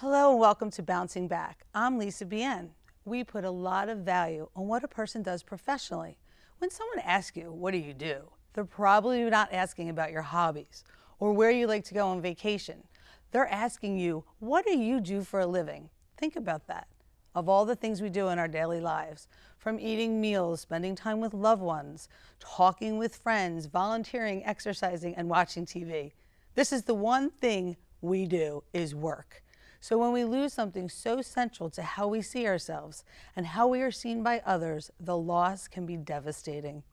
Hello and welcome to Bouncing Back. I'm Lisa Bien. We put a lot of value on what a person does professionally. When someone asks you, what do you do? They're probably not asking about your hobbies or where you like to go on vacation. They're asking you, what do you do for a living? Think about that. Of all the things we do in our daily lives, from eating meals, spending time with loved ones, talking with friends, volunteering, exercising, and watching TV, this is the one thing we do is work. So when we lose something so central to how we see ourselves and how we are seen by others, the loss can be devastating.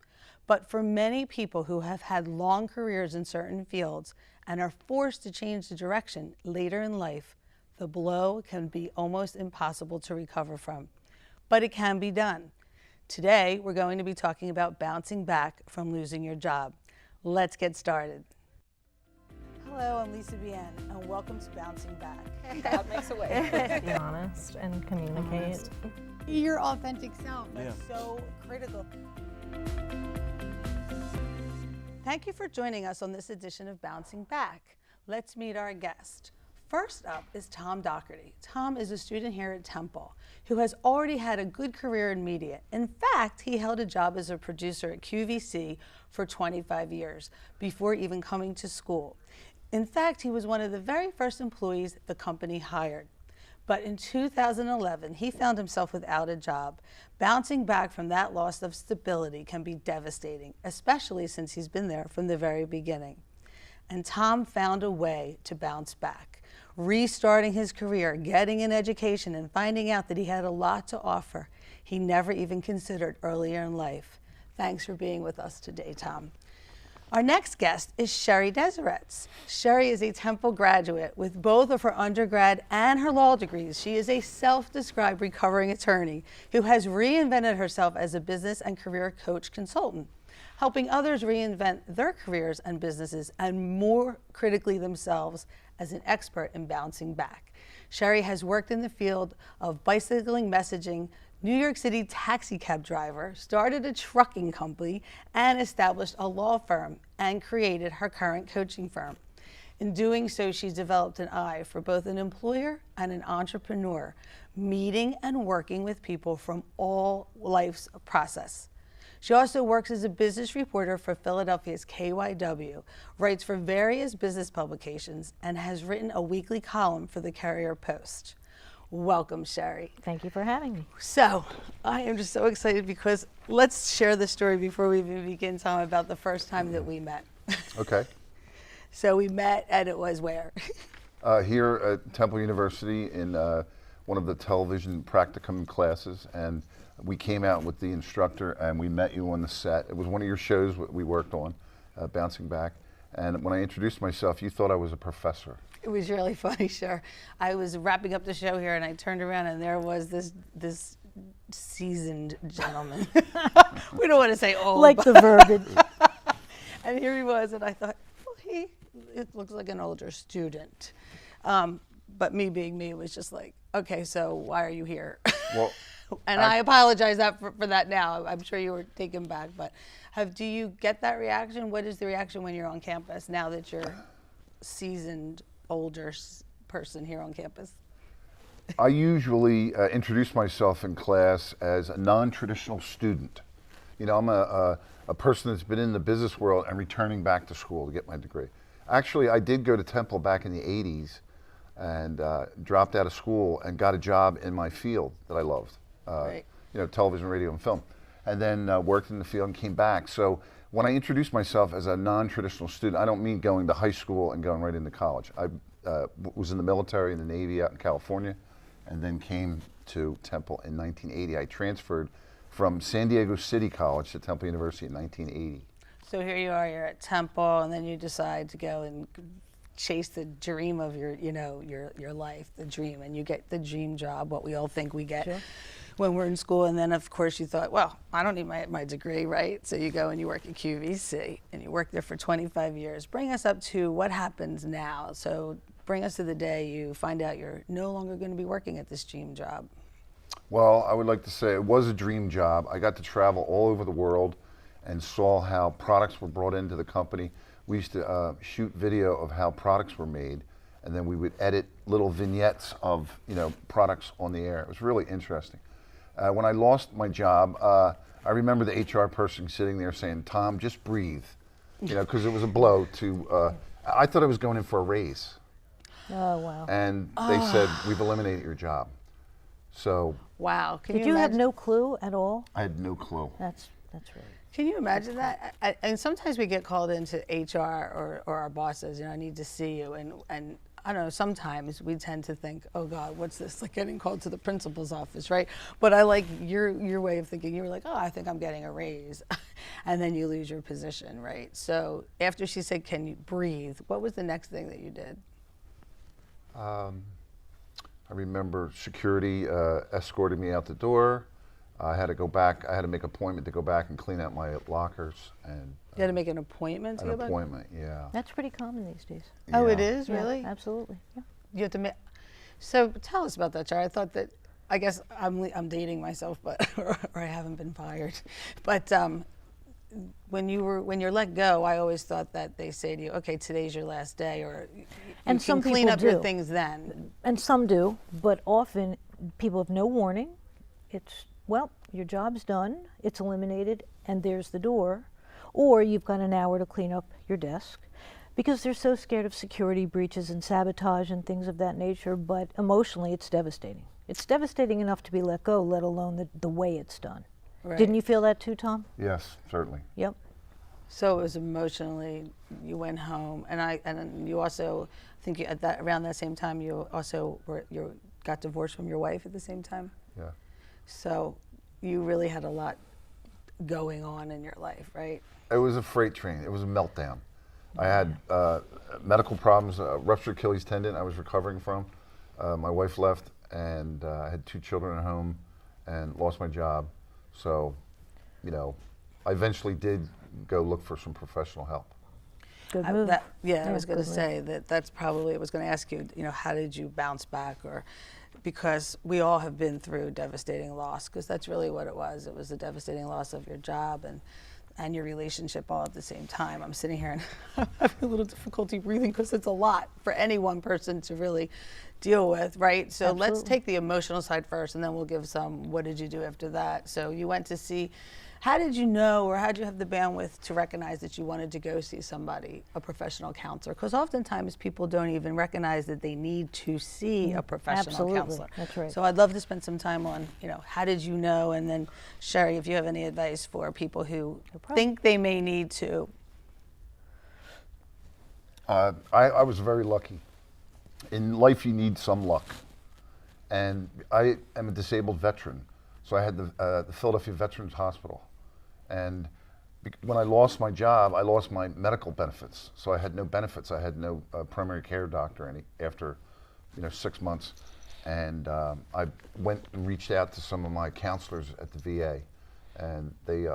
But for many people who have had long careers in certain fields and are forced to change the direction later in life, the blow can be almost impossible to recover from. But it can be done. Today, we're going to be talking about bouncing back from losing your job. Let's get started. Hello, I'm Lisa Bien, and welcome to Bouncing Back. God makes a way. Be honest and communicate. Your authentic self. That's so critical. Thank you for joining us on this edition of Bouncing Back. Let's meet our guest. First up is Tom Dougherty. Tom is a student here at Temple who has already had a good career in media. In fact, he held a job as a producer at QVC for 25 years before even coming to school. In fact, he was one of the very first employees the company hired. But in 2011, he found himself without a job. Bouncing back from that loss of stability can be devastating, especially since he's been there from the very beginning. And Tom found a way to bounce back, restarting his career, getting an education, and finding out that he had a lot to offer he never even considered earlier in life. Thanks for being with us today, Tom. Our next guest is Sheri Desaretz. Sheri is a Temple graduate with both of her undergrad and her law degrees. She is a self-described recovering attorney who has reinvented herself as a business and career coach consultant, helping others reinvent their careers and businesses, and more critically themselves, as an expert in bouncing back. Sheri has worked in the field of bicycling messaging, New York City taxi cab driver, started a trucking company, and established a law firm and created her current coaching firm. In doing so, she's developed an eye for both an employer and an entrepreneur, meeting and working with people from all life's process. She also works as a business reporter for Philadelphia's KYW, writes for various business publications, and has written a weekly column for the Courier Post. Welcome, Sheri. Thank you for having me. So, I am just so excited because let's share the story before we even begin, Tom, about the first time that we met. Okay. So we met, and it was where? Here at Temple University in one of the television practicum classes, and we came out with the instructor and we met you on the set. It was one of your shows we worked on, Bouncing Back. And when I introduced myself, you thought I was a professor. It was really funny, sure. I was wrapping up the show here and I turned around and there was this seasoned gentleman. We don't want to say old. Like the verbiage. And here he was, and I thought, well, it looks like an older student. But me being me was just like, okay, so why are you here? Well, and I apologize for that now. I'm sure you were taken back, but do you get that reaction? What is the reaction when you're on campus now that you're seasoned older person here on campus? I usually introduce myself in class as a non-traditional student. You know, I'm a person that's been in the business world and returning back to school to get my degree. Actually, I did go to Temple back in the 80s and dropped out of school and got a job in my field that I loved. Right. You know, television, radio, and film. And then worked in the field and came back. So when I introduce myself as a non-traditional student, I don't mean going to high school and going right into college. I was in the military, in the Navy out in California, and then came to Temple in 1980. I transferred from San Diego City College to Temple University in 1980. So here you are, you're at Temple, and then you decide to go and chase the dream of your life, the dream, and you get the dream job, what we all think we get. Sure. When we're in school, and then of course you thought, well, I don't need my degree, right? So you go and you work at QVC, and you work there for 25 years. Bring us up to what happens now. So bring us to the day you find out you're no longer going to be working at this dream job. Well, I would like to say it was a dream job. I got to travel all over the world and saw how products were brought into the company. We used to shoot video of how products were made, and then we would edit little vignettes of products on the air. It was really interesting. When I lost my job, I remember the HR person sitting there saying, "Tom, just breathe," because it was a blow to. I thought I was going in for a raise. Oh, wow. And they said, "We've eliminated your job." So. Wow. Did you have no clue at all? I had no clue. That's really. Can you imagine that? And sometimes we get called into HR or our bosses, I need to see you. And I don't know, sometimes we tend to think, oh God, what's this? Like getting called to the principal's office, right? But I like your way of thinking. You were like, oh, I think I'm getting a raise. And then you lose your position, right? So after she said, can you breathe? What was the next thing that you did? I remember security escorted me out the door. I had to go back. I had to make an appointment to go back and clean out my lockers. And You had to make an appointment to go an back? appointment, yeah. That's pretty common these days. Oh, it Yeah. is, really? Yeah, absolutely. Yeah. You have to make. So tell us about that, Sheri. I thought that, I guess I'm dating myself, but or I haven't been fired. But when you're let go, I always thought that they say to you, okay, today's your last day, or And you some can clean people up your do. things then. And some do, but often people have no warning. It's, well, your job's done, it's eliminated, and there's the door. Or you've got an hour to clean up your desk because they're so scared of security breaches and sabotage and things of that nature, but emotionally it's devastating. It's devastating enough to be let go, let alone the way it's done. Right. Didn't you feel that too, Tom? Yes, certainly. Yep. So it was emotionally. You went home, and then you also, I think around that same time you also got divorced from your wife at the same time. Yeah. So you really had a lot going on in your life, right? It was a freight train. It was a meltdown. I had medical problems, ruptured Achilles tendon I was recovering from. My wife left, and I had 2 children at home and lost my job. So, I eventually did go look for some professional help. Good move. I was going to good move. say that's probably, I was going to ask you, how did you bounce back? Or because we all have been through devastating loss, because that's really what it was. It was the devastating loss of your job and your relationship all at the same time. I'm sitting here and I'm having a little difficulty breathing because it's a lot for any one person to really deal with, right? So let's Absolutely. take the emotional side first, and then we'll give some, what did you do after that? So you went to see, how did you know, or how did you have the bandwidth to recognize that you wanted to go see somebody, a professional counselor? Because oftentimes people don't even recognize that they need to see a professional Absolutely. counselor. That's right. So I'd love to spend some time on, how did you know? And then Sheri, if you have any advice for people who think they may need to. I was very lucky. In life, you need some luck. And I am a disabled veteran. So I had the Philadelphia Veterans Hospital. And when I lost my job, I lost my medical benefits. So I had no benefits. I had no primary care doctor after 6 months. And I went and reached out to some of my counselors at the VA. And they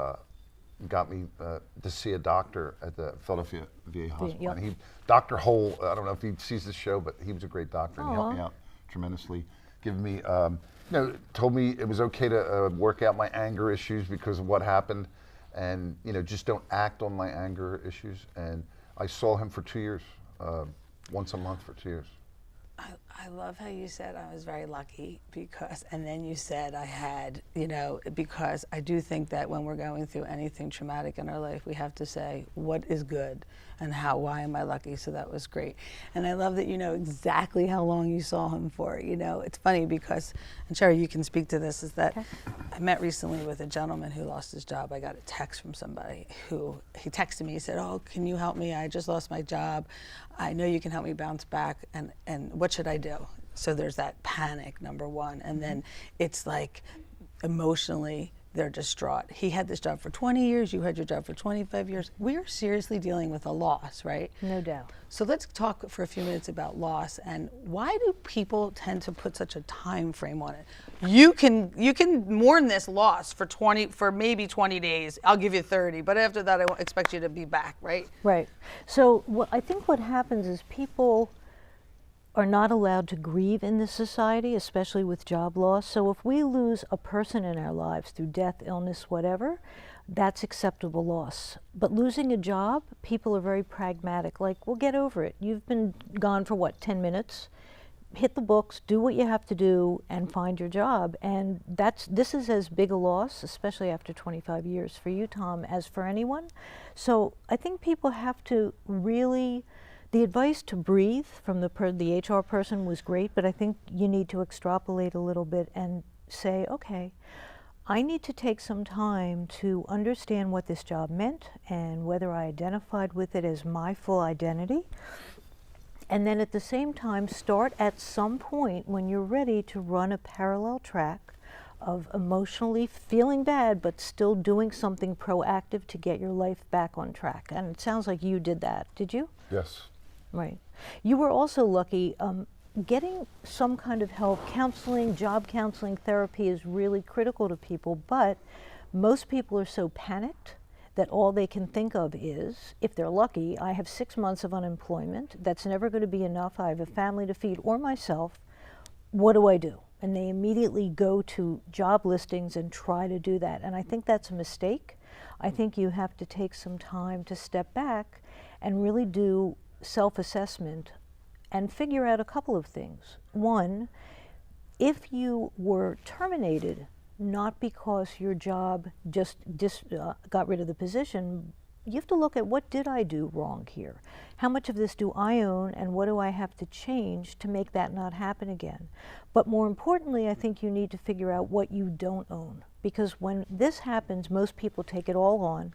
got me to see a doctor at the Philadelphia VA hospital. Yep. And Dr. Hole, I don't know if he sees this show, but he was a great doctor and he helped me Aw. out tremendously. Giving me, told me it was okay to work out my anger issues because of what happened, and just don't act on my anger issues. And I saw him for 2 years, once a month for 2 years. I love how you said I was very lucky because, and then you said I had, because I do think that when we're going through anything traumatic in our life, we have to say, what is good and why am I lucky? So that was great. And I love that you know exactly how long you saw him for. It's funny because, and Sheri, you can speak to this, is that I met recently with a gentleman who lost his job. I got a text from somebody he texted me, he said, oh, can you help me? I just lost my job. I know you can help me bounce back, and what should I do? So there's that panic, number one, and then it's like emotionally they're distraught. He had this job for 20 years, you had your job for 25 years. We are seriously dealing with a loss, right? No doubt. So let's talk for a few minutes about loss, and why do people tend to put such a time frame on it? You can mourn this loss for maybe 20 days. I'll give you 30, but after that I won't expect you to be back, right? Right. So I think what happens is people are not allowed to grieve in this society, especially with job loss. So if we lose a person in our lives through death, illness, whatever, that's acceptable loss. But losing a job, people are very pragmatic, like, well, get over it. You've been gone for 10 minutes? hit the books, do what you have to do, and find your job. And this is as big a loss, especially after 25 years for you, Tom, as for anyone. So I think people have to really, the advice to breathe from the HR person was great, but I think you need to extrapolate a little bit and say, okay, I need to take some time to understand what this job meant and whether I identified with it as my full identity. And then at the same time, start at some point when you're ready to run a parallel track of emotionally feeling bad, but still doing something proactive to get your life back on track. And it sounds like you did that. Did you? Yes. Right. You were also lucky. Getting some kind of help, counseling, job counseling, therapy is really critical to people, but most people are so panicked that all they can think of is, if they're lucky, I have 6 months of unemployment, that's never going to be enough, I have a family to feed or myself, what do I do? And they immediately go to job listings and try to do that. And I think that's a mistake. I think you have to take some time to step back and really do self-assessment and figure out a couple of things. One, if you were terminated not because your job just got rid of the position, you have to look at what did I do wrong here? How much of this do I own and what do I have to change to make that not happen again? But more importantly, I think you need to figure out what you don't own. Because when this happens, most people take it all on.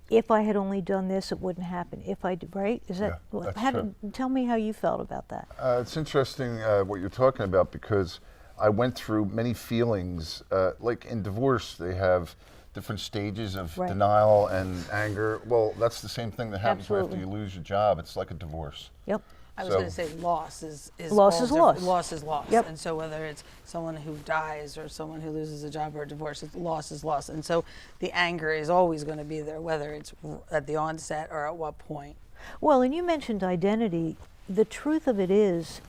If I had only done this, it wouldn't happen. If I did, right? Is that, that's true. Tell me how you felt about that. It's interesting what you're talking about, because I went through many feelings. Like in divorce, they have different stages of denial and anger. Well, that's the same thing that happens after you lose your job. It's like a divorce. Yep. I was going to say loss is loss is loss. Loss is loss. Yep. And so whether it's someone who dies or someone who loses a job or a divorce, loss is loss. And so the anger is always going to be there, whether it's at the onset or at what point. Well, and you mentioned identity. The truth of it is,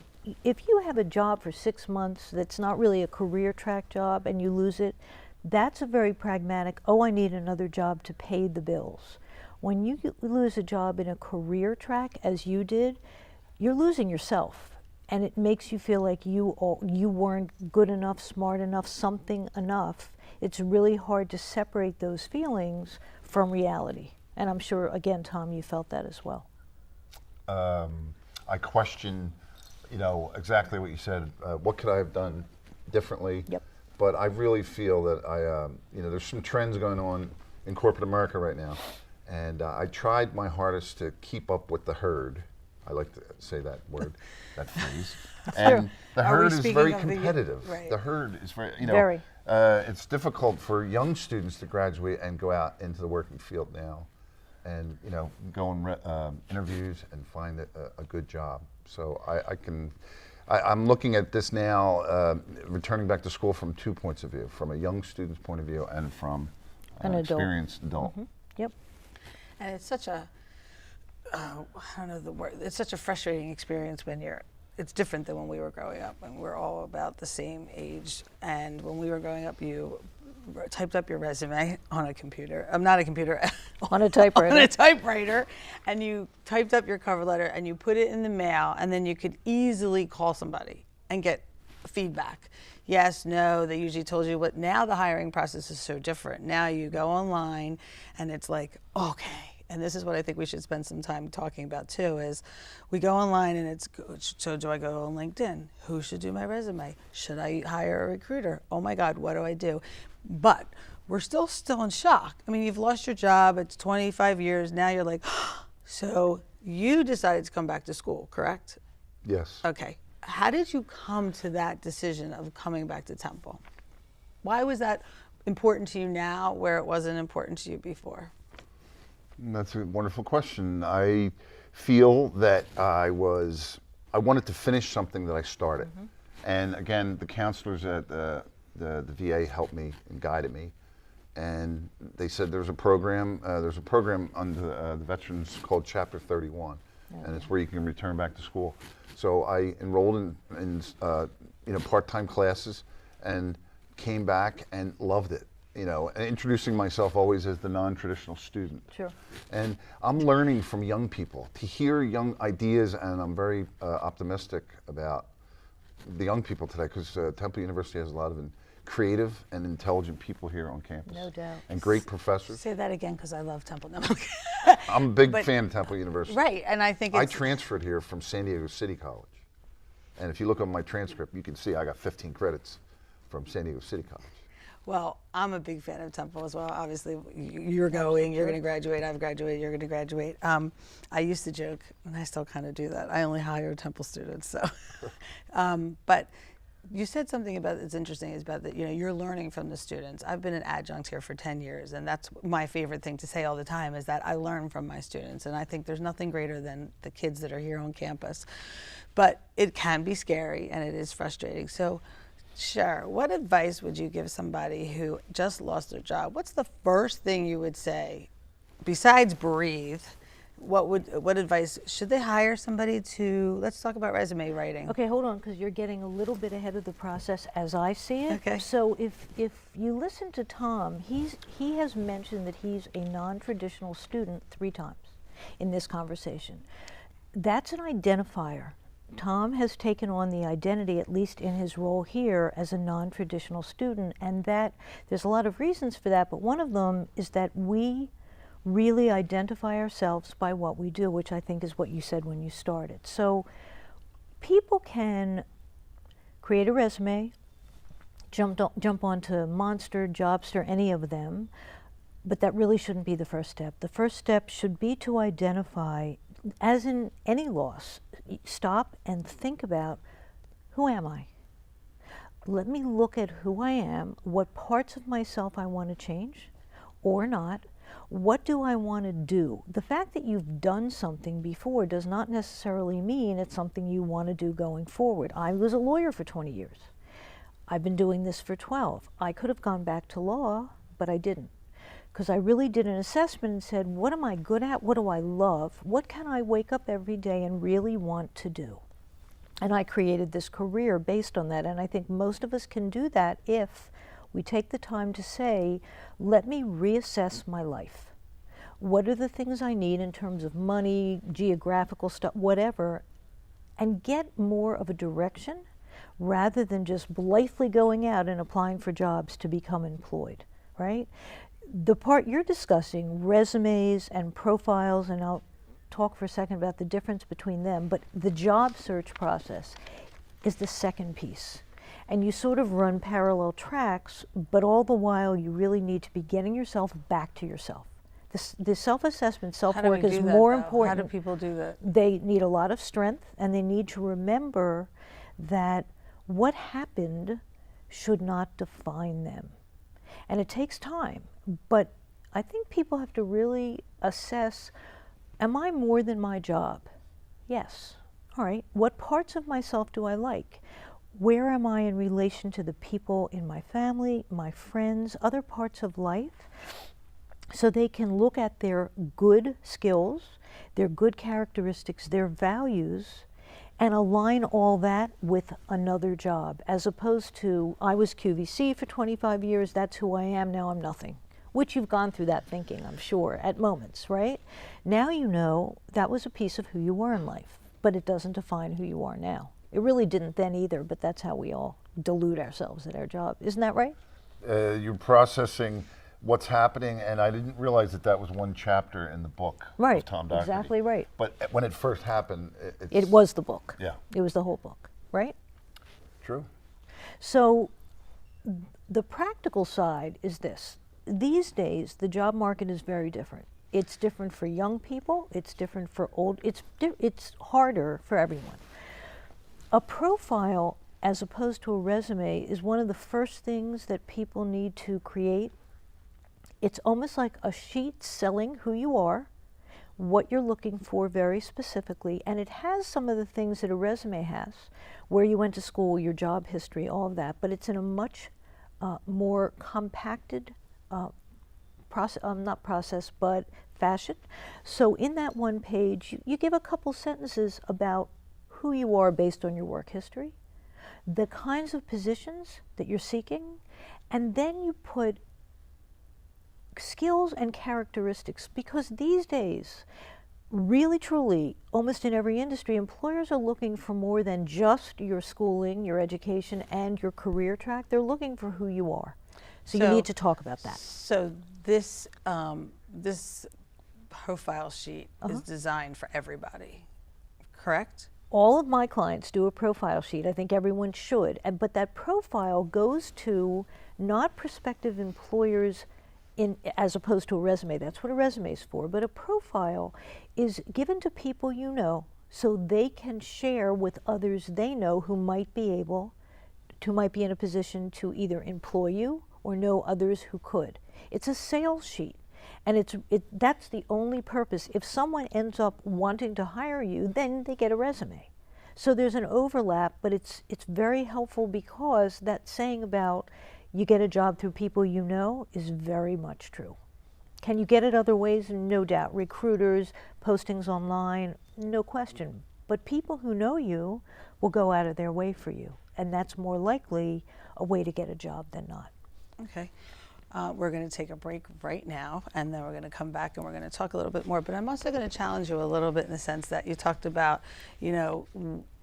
if you have a job for 6 months that's not really a career track job and you lose it, that's a very pragmatic, oh, I need another job to pay the bills. When you lose a job in a career track, as you did, you're losing yourself, and it makes you feel like you weren't good enough, smart enough, something enough. It's really hard to separate those feelings from reality. And I'm sure, again, Tom, you felt that as well. I question, exactly what you said. What could I have done differently? Yep. But I really feel that there's some trends going on in corporate America right now, and I tried my hardest to keep up with the herd. I like to say that word, that phrase. And the herd is very competitive. The herd is very, very. It's difficult for young students to graduate and go out into the working field now, and go on interviews and find a good job. So I'm looking at this now, returning back to school from 2 points of view, from a young student's point of view and from an experienced adult. Mm-hmm. Yep. And it's such a, I don't know the word, it's such a frustrating experience when it's different than when we were growing up, when we're all about the same age. And when we were growing up, you typed up your resume on a computer. Not a computer. On a typewriter. On a typewriter. And you typed up your cover letter and you put it in the mail, and then you could easily call somebody and get feedback. Yes, no, they usually told you what. Now the hiring process is so different. Now you go online and it's like, okay. And this is what I think we should spend some time talking about too, is we go online and it's, so do I go on LinkedIn? Who should do my resume? Should I hire a recruiter? Oh my God, what do I do? But we're still in shock. I mean, you've lost your job, it's 25 years, now you're like, so you decided to come back to school, correct? Yes. Okay, how did you come to that decision of coming back to Temple? Why was that important to you now where it wasn't important to you before? That's a wonderful question. I feel that I wanted to finish something that I started. Mm-hmm. And again, the counselors at the VA helped me and guided me. And they said there's a program under the veterans called Chapter 31, and it's where you can return back to school. So I enrolled in part-time classes and came back and loved it. And introducing myself always as the non-traditional student. Sure. And I'm learning from young people, to hear young ideas, and I'm very optimistic about the young people today, because Temple University has a lot of creative and intelligent people here on campus. No doubt. And great professors. Say that again, because I love Temple. No. I'm a big But- fan of Temple University. Right, and I think I it's transferred here from San Diego City College. And if you look on my transcript, you can see I got 15 credits from San Diego City College. well, I'm a big fan of Temple as well. Obviously, you're going to graduate, I've graduated, you're going to graduate. I used to joke, and I still kind of do that. I only hire Temple students, so. But you said something about it's interesting is about that you're learning from the students. I've been an adjunct here for 10 years, and that's my favorite thing to say all the time is that I learn from my students, and I think there's nothing greater than the kids that are here on campus. But it can be scary and it is frustrating. So, Cher, what advice would you give somebody who just lost their job? What's the first thing you would say besides breathe? What advice should they hire somebody to? Let's talk about resume writing. Okay, hold on, because you're getting a little bit ahead of the process as I see it. Okay. So if you listen to Tom, he has mentioned that he's a non-traditional student 3 times in this conversation. That's an identifier. Tom has taken on the identity, at least in his role here, as a non-traditional student, and that there's a lot of reasons for that, but one of them is that we really identify ourselves by what we do, which I think is what you said when you started. So people can create a resume, jump onto Monster, Jobster, any of them, but that really shouldn't be the first step. The first step should be to identify, as in any loss, stop and think about, who am I? Let me look at who I am, what parts of myself I want to change or not. What do I want to do? The fact that you've done something before does not necessarily mean it's something you want to do going forward. I was a lawyer for 20 years. I've been doing this for 12. I could have gone back to law, but I didn't. Because I really did an assessment and said, what am I good at? What do I love? What can I wake up every day and really want to do? And I created this career based on that. And I think most of us can do that if we take the time to say, let me reassess my life. What are the things I need in terms of money, geographical stuff, whatever, and get more of a direction rather than just blithely going out and applying for jobs to become employed, right? The part you're discussing, resumes and profiles, and I'll talk for a second about the difference between them, but the job search process is the second piece. And you sort of run parallel tracks, but all the while you really need to be getting yourself back to yourself. The self-assessment, self-work is more important. How do people do that? They need a lot of strength, and they need to remember that what happened should not define them. And it takes time, but I think people have to really assess, am I more than my job? Yes. All right, what parts of myself do I like? Where am I in relation to the people in my family, my friends, other parts of life? So they can look at their good skills, their good characteristics, their values, and align all that with another job, as opposed to, I was QVC for 25 years, that's who I am, now I'm nothing. Which you've gone through that thinking, I'm sure, at moments, right? Now you know that was a piece of who you were in life, but it doesn't define who you are now. It really didn't then either, but that's how we all delude ourselves at our job. Isn't that right? You're processing what's happening, and I didn't realize that was one chapter in the book Right, of Tom Dougherty. exactly right. But when it first happened, It was the book. Yeah. It was the whole book, right? True. So the practical side is this. These days, the job market is very different. It's different for young people. It's different for old. It's harder for everyone. A profile, as opposed to a resume, is one of the first things that people need to create. It's almost like a sheet selling who you are, what you're looking for very specifically, and it has some of the things that a resume has, where you went to school, your job history, all of that, but it's in a much more compacted fashion. So in that one page, you give a couple sentences about who you are based on your work history, the kinds of positions that you're seeking, and then you put skills and characteristics, because these days really, truly, almost in every industry, employers are looking for more than just your schooling, your education, and your career track. They're looking for who you are. So you need to talk about that. So this this profile sheet is designed for everybody, correct? All of my clients do a profile sheet. I think everyone should. But that profile goes to not prospective employers as opposed to a resume. That's what a resume is for. But a profile is given to people you know so they can share with others they know who might be in a position to either employ you or know others who could. It's a sales sheet. And that's the only purpose. If someone ends up wanting to hire you, then they get a resume. So there's an overlap, but it's very helpful because that saying about you get a job through people you know is very much true. Can you get it other ways? No doubt. Recruiters, postings online, no question. But people who know you will go out of their way for you. And that's more likely a way to get a job than not. Okay. We're going to take a break right now, and then we're going to come back and we're going to talk a little bit more. But I'm also going to challenge you a little bit in the sense that you talked about,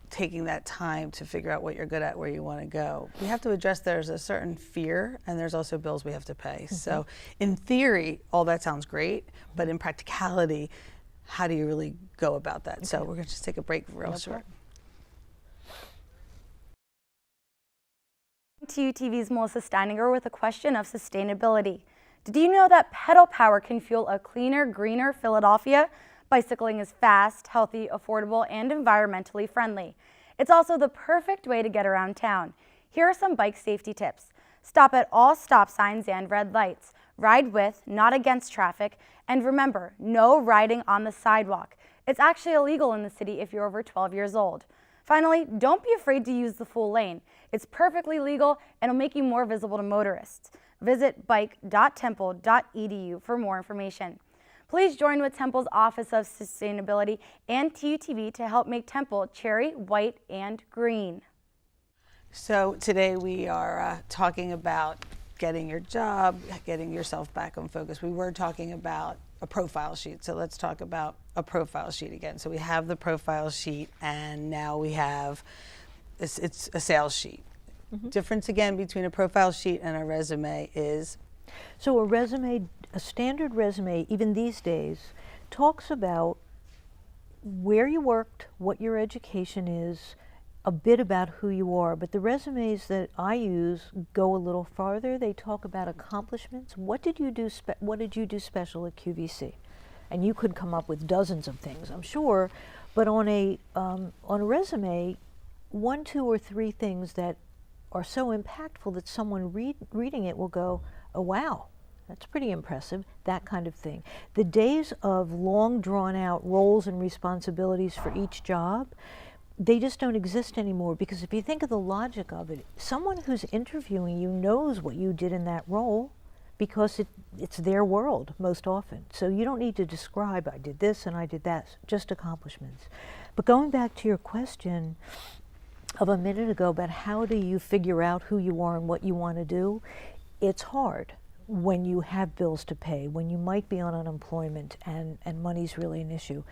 taking that time to figure out what you're good at, where you want to go. We have to address there's a certain fear, and there's also bills we have to pay. So in theory, all that sounds great, but in practicality, how do you really go about that? Okay. So we're going to just take a break real short. To TV's Melissa Steininger with a question of sustainability. Did you know that pedal power can fuel a cleaner, greener Philadelphia? Bicycling is fast, healthy, affordable, and environmentally friendly. It's also the perfect way to get around town. Here are some bike safety tips. Stop at all stop signs and red lights. Ride with, not against traffic. And remember, no riding on the sidewalk. It's actually illegal in the city if you're over 12 years old. Finally, don't be afraid to use the full lane. It's perfectly legal and will make you more visible to motorists. Visit bike.temple.edu for more information. Please join with Temple's Office of Sustainability and TUTV to help make Temple cherry, white, and green. So today we are talking about getting your job, getting yourself back on focus. We were talking about a profile sheet, so let's talk about a profile sheet again. So we have the profile sheet, and now we have it's a sales sheet. Difference again between a profile sheet and a resume is? So a standard resume, even these days, talks about where you worked, what your education is, a bit about who you are. But the resumes that I use go a little farther. They talk about accomplishments. What did you do special at QVC? And you could come up with dozens of things, I'm sure. But on a resume, 1, 2, or 3 things that are so impactful that someone reading it will go, oh wow, that's pretty impressive, that kind of thing. The days of long drawn out roles and responsibilities for each job, they just don't exist anymore, because if you think of the logic of it, someone who's interviewing you knows what you did in that role because it's their world most often. So you don't need to describe, I did this and I did that, just accomplishments. But going back to your question of a minute ago about how do you figure out who you are and what you want to do, it's hard when you have bills to pay, when you might be on unemployment and money's really an issue.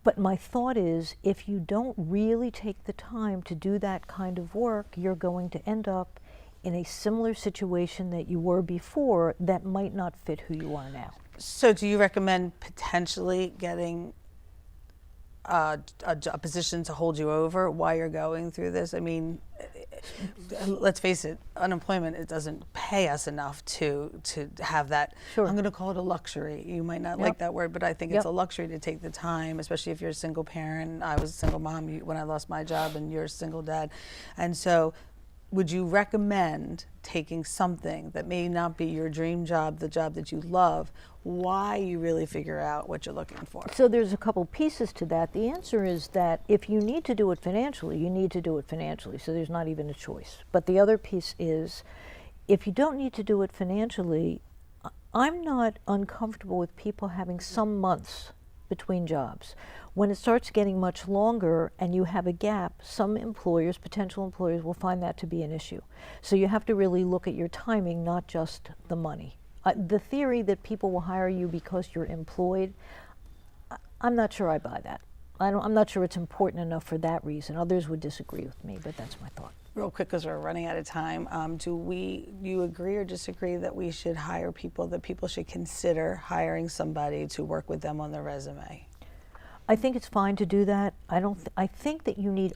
But my thought is, if you don't really take the time to do that kind of work, you're going to end up in a similar situation that you were before that might not fit who you are now. So do you recommend potentially getting a position to hold you over while you're going through this? I mean, let's face it, unemployment, it doesn't pay us enough to have that. Sure. I'm going to call it a luxury. You might not like that word, but I think it's a luxury to take the time, especially if you're a single parent. I was a single mom when I lost my job, and you're a single dad. And so would you recommend taking something that may not be your dream job, the job that you love, why you really figure out what you're looking for? So there's a couple pieces to that. The answer is that if you need to do it financially, you need to do it financially, so there's not even a choice. But the other piece is, if you don't need to do it financially, I'm not uncomfortable with people having some months between jobs. When it starts getting much longer and you have a gap, some employers, potential employers, will find that to be an issue. So you have to really look at your timing, not just the money. The theory that people will hire you because you're employed, I'm not sure I buy that. I'm not sure it's important enough for that reason. Others would disagree with me, but that's my thought. Real quick, because we're running out of time, do you agree or disagree that we should hire people, that people should consider hiring somebody to work with them on their resume? I think it's fine to do that. I think that you need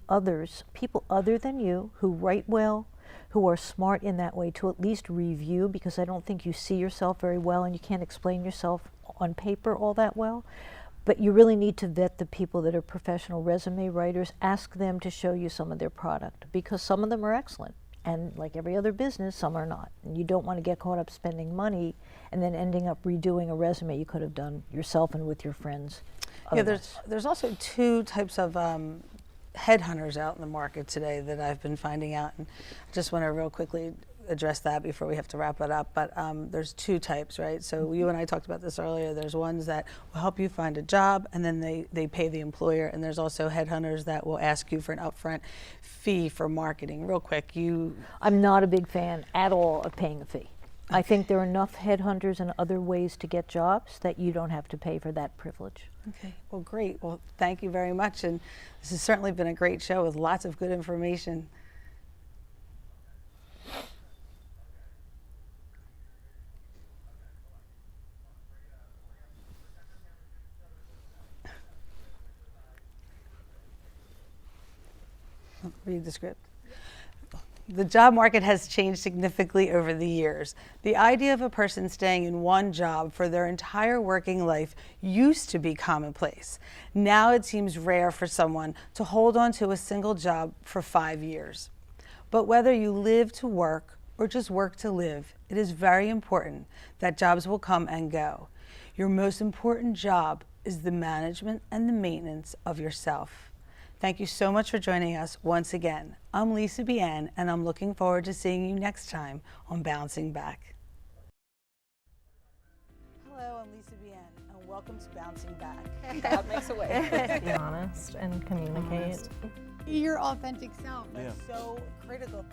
people other than you, who write well, who are smart in that way, to at least review, because I don't think you see yourself very well and you can't explain yourself on paper all that well. But you really need to vet the people that are professional resume writers. Ask them to show you some of their product, because some of them are excellent. And like every other business, some are not. And you don't want to get caught up spending money and then ending up redoing a resume you could have done yourself and with your friends. Yeah, there's also two types of headhunters out in the market today that I've been finding out. And I just want to real quickly address that before we have to wrap it up, but there's two types, right? So you and I talked about this earlier. There's ones that will help you find a job and then they pay the employer, and there's also headhunters that will ask you for an upfront fee for marketing. Real quick, I'm not a big fan at all of paying a fee. I think there are enough headhunters and other ways to get jobs that you don't have to pay for that privilege. Okay, well, great. Well, thank you very much, and this has certainly been a great show with lots of good information. Read the script. The job market has changed significantly over the years. The idea of a person staying in one job for their entire working life used to be commonplace. Now it seems rare for someone to hold on to a single job for 5 years. But whether you live to work or just work to live, it is very important that jobs will come and go. Your most important job is the management and the maintenance of yourself. Thank you so much for joining us once again. I'm Lisa Bien, and I'm looking forward to seeing you next time on Bouncing Back. Hello, I'm Lisa Bien, and welcome to Bouncing Back. God makes a way. Be honest and communicate. Be your authentic self. That's so critical.